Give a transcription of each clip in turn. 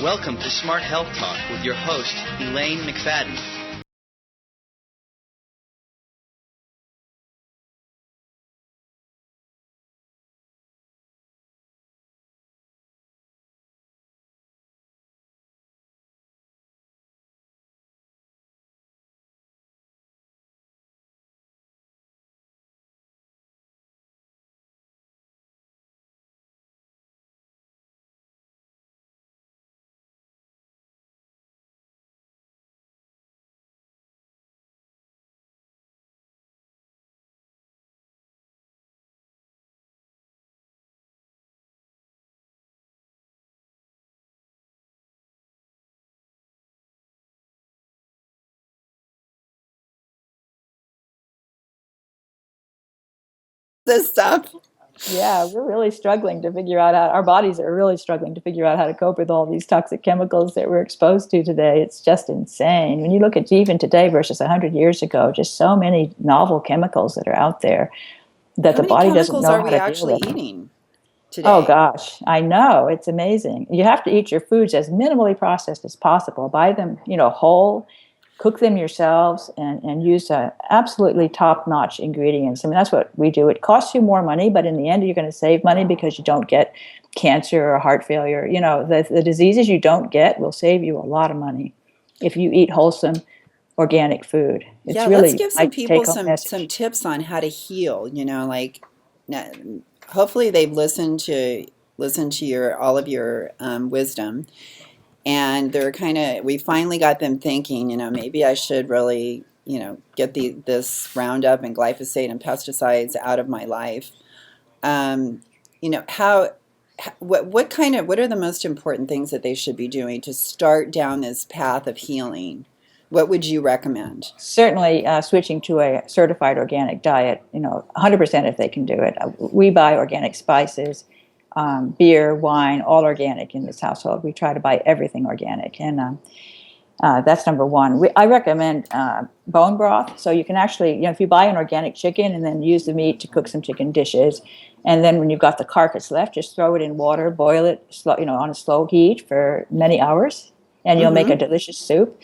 Welcome to Smart Health Talk with your host, Elaine McFadden. This stuff. Yeah, we're really struggling to figure out how our bodies are really struggling to figure out how to cope with all these toxic chemicals that we're exposed to today. It's just insane. When you look at even today versus 100 years ago, just so many novel chemicals that are out there that How the many body doesn't chemicals know are how we to deal actually with. eating Oh today? gosh, I know. It's amazing. You have to eat your foods as minimally processed as possible. Buy them, whole, cook them yourselves, and use absolutely top-notch ingredients. I mean, that's what we do. It costs you more money, but in the end, you're going to save money because you don't get cancer or heart failure. The diseases you don't get will save you a lot of money if you eat wholesome, organic food. It's Yeah, let's really give my some people take-home some message. tips on how to heal, like hopefully they've listened to your all of your wisdom, and they're we finally got them thinking, maybe I should really, get this Roundup and glyphosate and pesticides out of my life. How what are the most important things that they should be doing to start down this path of healing? What would you recommend? Certainly, switching to a certified organic diet, 100% if they can do it. We buy organic spices, beer, wine, all organic in this household. We try to buy everything organic, and that's number one. I recommend bone broth. So you can actually, if you buy an organic chicken and then use the meat to cook some chicken dishes, and then when you've got the carcass left, just throw it in water, boil it, on a slow heat for many hours, and you'll make a Mm-hmm. delicious soup.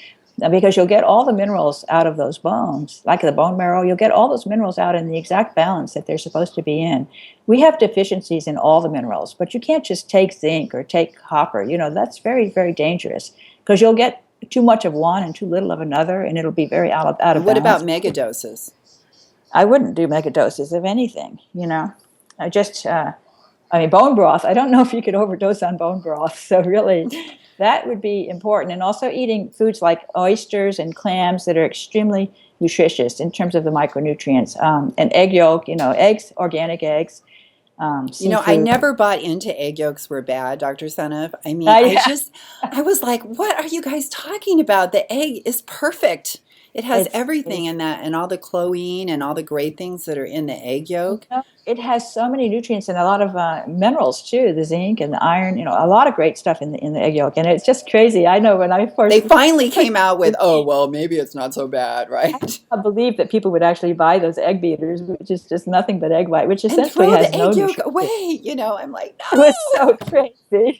Because you'll get all the minerals out of those bones, like the bone marrow, you'll get all those minerals out in the exact balance that they're supposed to be in. We have deficiencies in all the minerals, but you can't just take zinc or take copper. That's very, very dangerous because you'll get too much of one and too little of another, and it'll be very out And of what about balance. mega doses? I wouldn't do megadoses of anything. I just, bone broth, I don't know if you could overdose on bone broth. So really, that would be important. And also eating foods like oysters and clams that are extremely nutritious in terms of the micronutrients. And egg yolk, eggs, organic eggs, I seafood. never bought into egg yolks were bad, Dr. Seneff. I mean, I, I was like, what are you guys talking about? The egg is perfect. It has everything it's in that and all the choline and all the great things that are in the egg yolk. It has so many nutrients and a lot of minerals too, the zinc and the iron. A lot of great stuff in the egg yolk, and it's just crazy. I know when I They first finally came out with, the oh, meat, well, maybe it's not so bad, I right? cannot believe that people would actually buy those egg beaters, which is just nothing but egg white, which And essentially throw the has no egg yolk nutrition. away. I'm like, It was no. so crazy.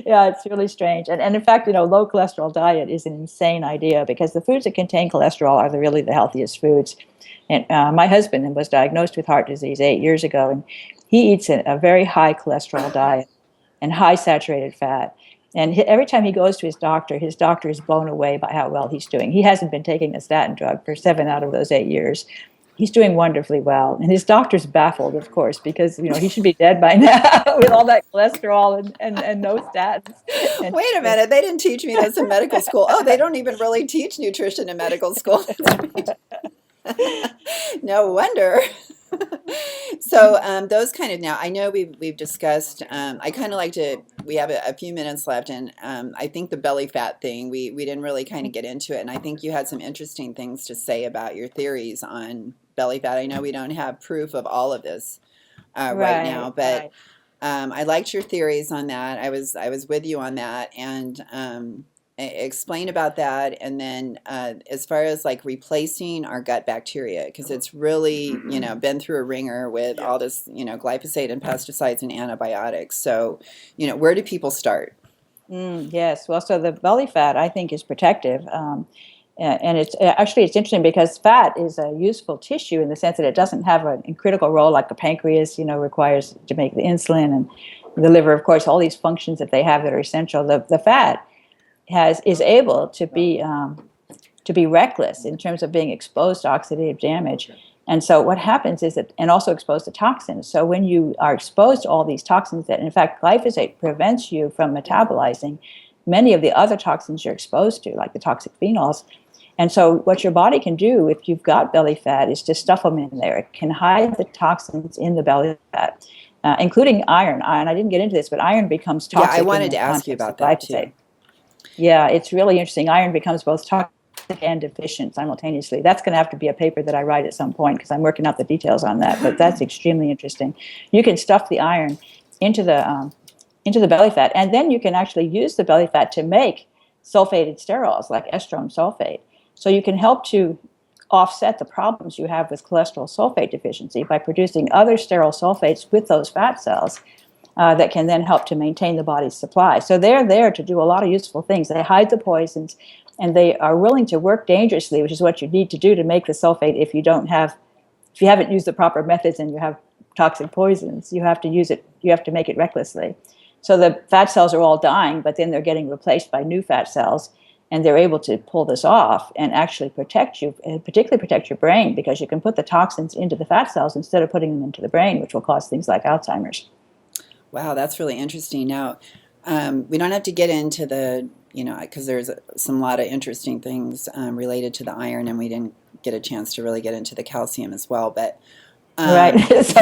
Yeah, it's really strange. And in fact, low cholesterol diet is an insane idea because the foods that contain cholesterol are really the healthiest foods. And my husband was diagnosed with heart disease 8 years ago, and he eats a very high cholesterol diet and high saturated fat. And every time he goes to his doctor is blown away by how well he's doing. He hasn't been taking a statin drug for 7 out of those 8 years. He's doing wonderfully well. And his doctor's baffled, of course, because he should be dead by now with all that cholesterol and no statins. And Wait a he's minute. They didn't teach me this in medical school. Oh, they don't even really teach nutrition in medical school. That's right. No wonder. So those kind of now I know we've discussed. I kind of like to. We have a few minutes left, and I think the belly fat thing we didn't really kind of get into it, and I think you had some interesting things to say about your theories on belly fat. I know we don't have proof of all of this right now, right, but right. I liked your theories on that. I was with you on that, and explain about that. And then as far as like replacing our gut bacteria, because it's really been through a ringer with all this glyphosate and pesticides and antibiotics. So where do people start? Yes. Well, so the belly fat, I think, is protective. And it's actually it's interesting because fat is a useful tissue in the sense that it doesn't have a critical role like the pancreas, requires to make the insulin, and the liver, of course, all these functions that they have that are essential. The fat is able to be reckless in terms of being exposed to oxidative damage. And so what happens is that, and also exposed to toxins. So when you are exposed to all these toxins that, in fact, glyphosate prevents you from metabolizing many of the other toxins you're exposed to, like the toxic phenols. And so what your body can do if you've got belly fat is to stuff them in there. It can hide the toxins in the belly fat, including iron. And I didn't get into this, but iron becomes toxic. Yeah, I wanted to ask you about that too. Yeah, it's really interesting. Iron becomes both toxic and deficient simultaneously. That's going to have to be a paper that I write at some point because I'm working out the details on that. But that's extremely interesting. You can stuff the iron into the belly fat, and then you can actually use the belly fat to make sulfated sterols like estrone sulfate. So you can help to offset the problems you have with cholesterol sulfate deficiency by producing other sterols sulfates with those fat cells that can then help to maintain the body's supply. So they're there to do a lot of useful things. They hide the poisons, and they are willing to work dangerously, which is what you need to do to make the sulfate if you haven't used the proper methods and you have toxic poisons. You have to use it. You have to make it recklessly. So the fat cells are all dying, but then they're getting replaced by new fat cells, and they're able to pull this off and actually protect you, and particularly protect your brain, because you can put the toxins into the fat cells instead of putting them into the brain, which will cause things like Alzheimer's. Wow, that's really interesting. Now, we don't have to get into the, because there's some lot of interesting things related to the iron, and we didn't get a chance to really get into the calcium as well, but right.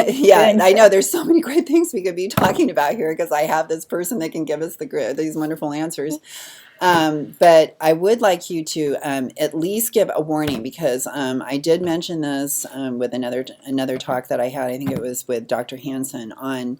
Yeah, I know there's so many great things we could be talking about here because I have this person that can give us these wonderful answers. But I would like you to at least give a warning because I did mention this with another talk that I had. I think it was with Dr. Hansen on,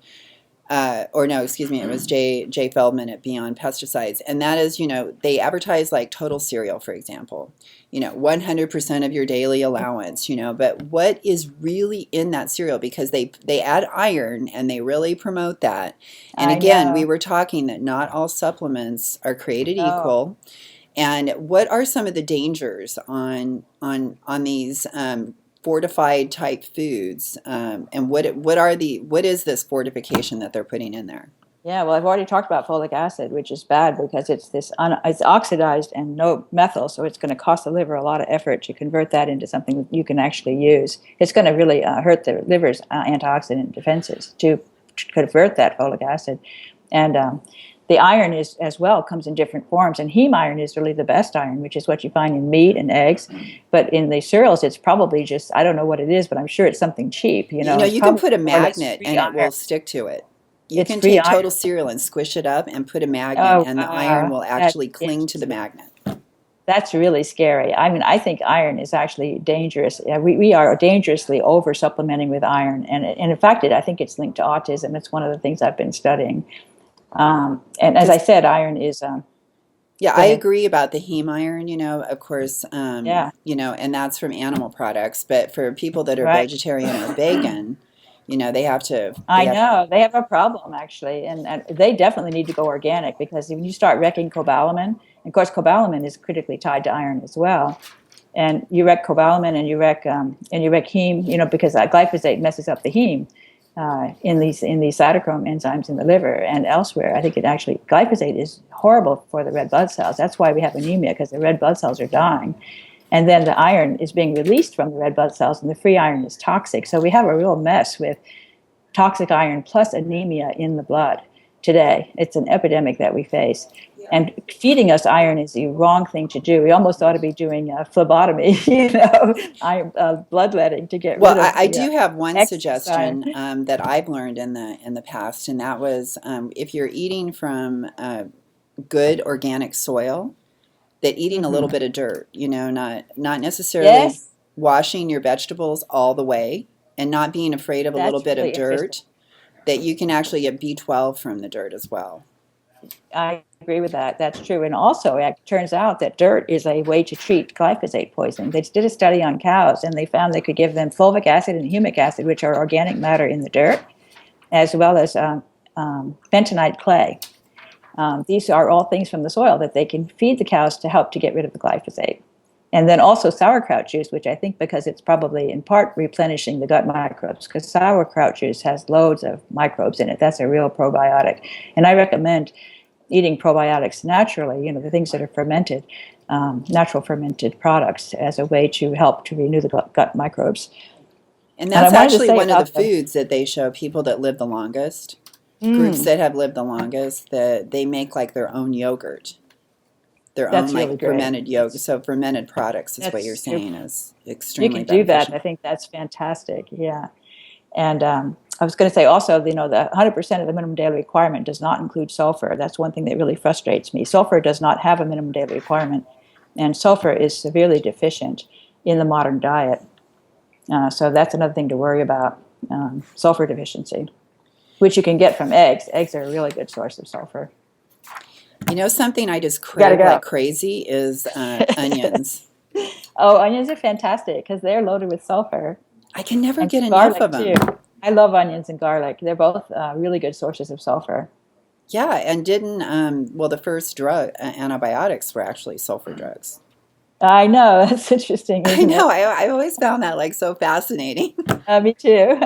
or no, excuse me, it was Jay Feldman at Beyond Pesticides. And that is, they advertise like total cereal, for example, 100% of your daily allowance, but what is really in that cereal? Because they add iron and they really promote that. And again, we were talking that not all supplements are created equal. And what are some of the dangers on these fortified type foods, and what is this fortification that they're putting in there? Yeah, well, I've already talked about folic acid, which is bad because it's oxidized and no methyl, so it's going to cost the liver a lot of effort to convert that into something that you can actually use. It's going to really hurt the liver's antioxidant defenses to convert that folic acid, and the iron is as well comes in different forms, and heme iron is really the best iron, which is what you find in meat and eggs. But in the cereals, it's probably just, I don't know what it is, but I'm sure it's something cheap. You can put a magnet and it will stick to it. You can take total cereal and squish it up and put a magnet, and the iron will actually cling to the magnet. That's really scary. I mean, I think iron is actually dangerous. We are dangerously over supplementing with iron, and in fact, I think it's linked to autism. It's one of the things I've been studying. And as I said, iron is. Yeah, I agree about the heme iron. Of course. And that's from animal products. But for people that are vegetarian or vegan, they have to. They have a problem actually, and they definitely need to go organic because when you start wrecking cobalamin, and of course cobalamin is critically tied to iron as well, and you wreck cobalamin and you wreck heme, because glyphosate messes up the heme. In these cytochrome enzymes in the liver and elsewhere. I think glyphosate is horrible for the red blood cells. That's why we have anemia, because the red blood cells are dying. And then the iron is being released from the red blood cells, and the free iron is toxic. So we have a real mess with toxic iron plus anemia in the blood today. It's an epidemic that we face. And feeding us iron is the wrong thing to do. We almost ought to be doing phlebotomy, bloodletting to get rid of. Well, I do have one suggestion that I've learned in the past, and that was if you're eating from good organic soil, that eating a little bit of dirt, not necessarily washing your vegetables all the way, and not being afraid of a little bit of dirt, that you can actually get B12 from the dirt as well. I agree with that. That's true. And also, it turns out that dirt is a way to treat glyphosate poisoning. They did a study on cows, and they found they could give them fulvic acid and humic acid, which are organic matter in the dirt, as well as bentonite clay. These are all things from the soil that they can feed the cows to help to get rid of the glyphosate. And then also sauerkraut juice, which I think because it's probably in part replenishing the gut microbes, because sauerkraut juice has loads of microbes in it. That's a real probiotic. And I recommend eating probiotics naturally, the things that are fermented, natural fermented products, as a way to help to renew the gut microbes. And that's actually one of the about foods that they show people that live the longest, groups that have lived the longest, that they make like their own yogurt, their That's own really like great. fermented yogurt. So fermented products is what That's you're saying is You extremely can do that. beneficial. I think that's fantastic. Yeah. And I was going to say also, the 100% of the minimum daily requirement does not include sulfur. That's one thing that really frustrates me. Sulfur does not have a minimum daily requirement, and sulfur is severely deficient in the modern diet. So that's another thing to worry about, sulfur deficiency, which you can get from eggs. Eggs are a really good source of sulfur. Something I just crave go. like crazy is onions. Oh, onions are fantastic because they're loaded with sulfur. I can never And get enough of garlic, them. too. I love onions and garlic. They're both really good sources of sulfur. Yeah, and didn't the first antibiotics were actually sulfur drugs. I know, that's interesting, I isn't know. I always found that like so fascinating. it? Me too.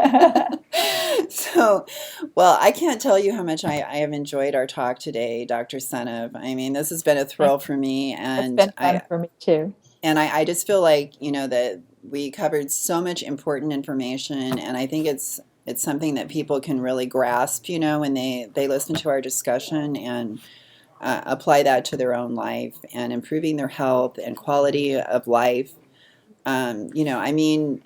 So, well, I can't tell you how much I have enjoyed our talk today, Dr. Seneff. I mean, this has been a thrill for me, It's and been fun for me too. I just feel like that we covered so much important information, and I think it's something that people can really grasp, when they listen to our discussion and apply that to their own life and improving their health and quality of life. I mean,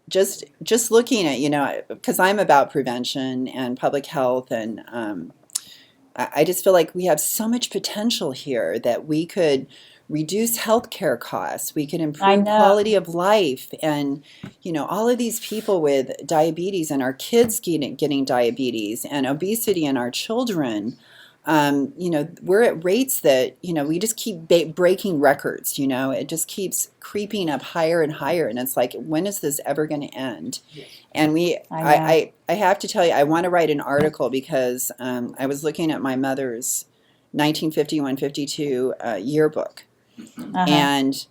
just looking at, because I'm about prevention and public health, and I just feel like we have so much potential here that we could reduce healthcare costs. We could improve quality of life, and all of these people with diabetes, and our kids getting diabetes and obesity in our children. We're at rates that we just keep breaking records. It just keeps creeping up higher and higher, and it's like, when is this ever going to end? And I have to tell you, I want to write an article because I was looking at my mother's 1951-52 yearbook. And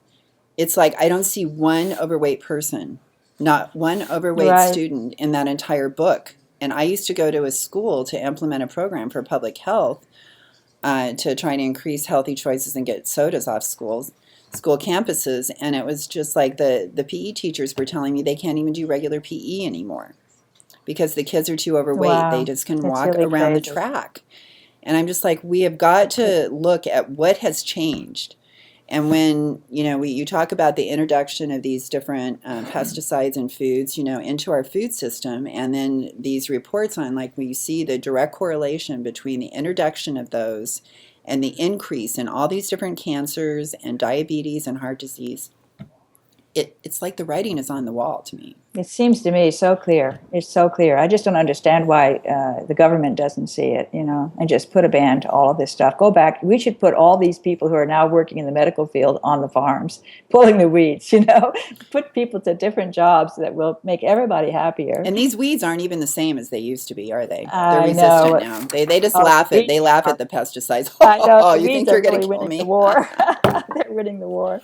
it's like, I don't see one overweight person, not one overweight student in that entire book. And I used to go to a school to implement a program for public health to try to increase healthy choices and get sodas off school campuses. And it was just like the PE teachers were telling me they can't even do regular PE anymore because the kids are too overweight. Wow. They just can That's walk really around the crazy. track. And I'm just like, we have got to look at what has changed. And when you talk about the introduction of these different pesticides and foods, into our food system, and then these reports on, like, we see the direct correlation between the introduction of those and the increase in all these different cancers and diabetes and heart disease, it's like the writing is on the wall to me. It seems to me so clear. It's so clear. I just don't understand why the government doesn't see it, and just put a ban to all of this stuff. Go back. We should put all these people who are now working in the medical field on the farms, pulling the weeds, Put people to different jobs that will make everybody happier. And these weeds aren't even the same as they used to be, are they? They're I resistant know. now. They just laugh at the pesticides. I know. Oh, The you think weeds you're are going to really kill winning me? the war. They're winning the war.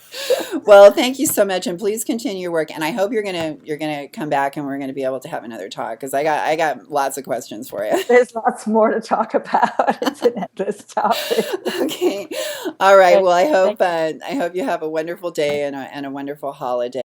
Well, thank you so much, and please continue your work. And I hope you're gonna come back, and we're gonna be able to have another talk, because I got lots of questions for you. There's lots more to talk about. It's an endless topic. Okay, all right. Well, I hope you have a wonderful day and a wonderful holiday.